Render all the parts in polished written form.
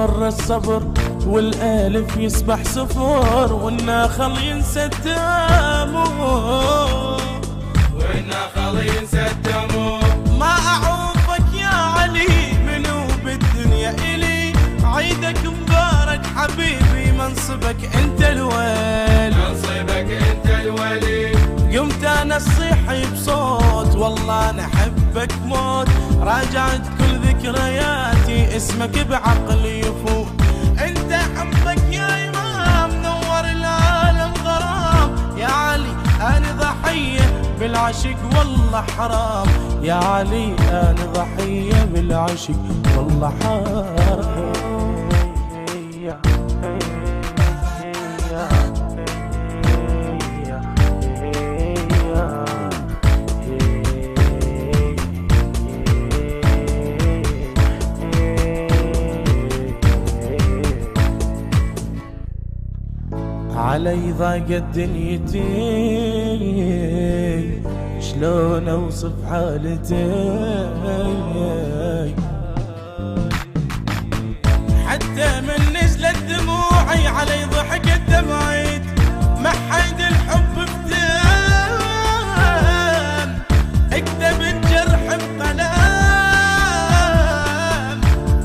مر الصبر والالف يصبح صفر والناخل ينسى الدموع ما اعوفك يا علي منو بالدنيا الي عيدك مبارك حبيبي منصبك انت الولي قمت انا اصيح بصوت والله انا احبك موت راجعت كل ذكرياتي اسمك بعقلي يفوت انت حبك يا امام نور العالم غرام يا علي انا ضحيه بالعشق والله حرام يا علي انا ضحيه بالعشق والله حرام علي ضاقت دنيتي شلون اوصف حالتي حتى من نزلت دموعي علي ضحكت دمعت محد الحب فتان اكتب الجرح بقلم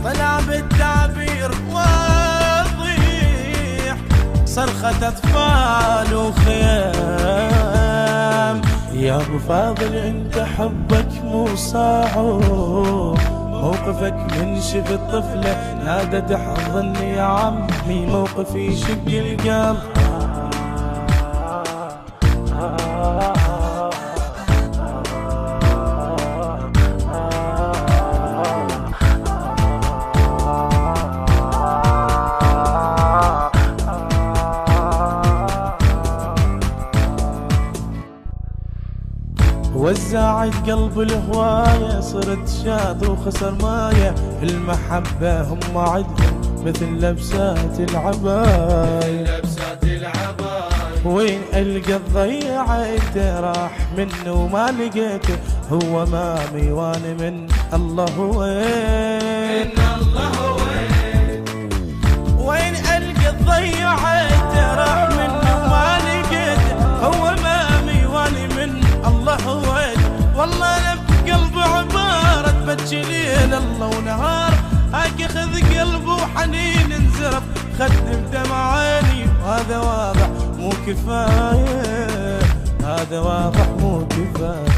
طلع بالتعبير صرخة أطفال وخيام يا أبو فاضل أنت حبك مو صعب موقفك من شفت طفلة نادت احضني يا عمي موقفي يشق القلب وزعت قلب الهواية صرت شاط وخسر ماية المحبة هم عدهم مثل لبسات العباية وين ألقى ضيعته راح منه وما لقيته هو مامي وانا من الله وين وين ألقى ضيعته راح منه وما لقيته هو مامي وانا من الله وين والله انا بقلبي عبارة تبكي ليل الله ونهار هاك اخذ قلبه وحنين انزرف خدم دمع عيني وهذا واضح مو كفاية هذا واضح مو كفاية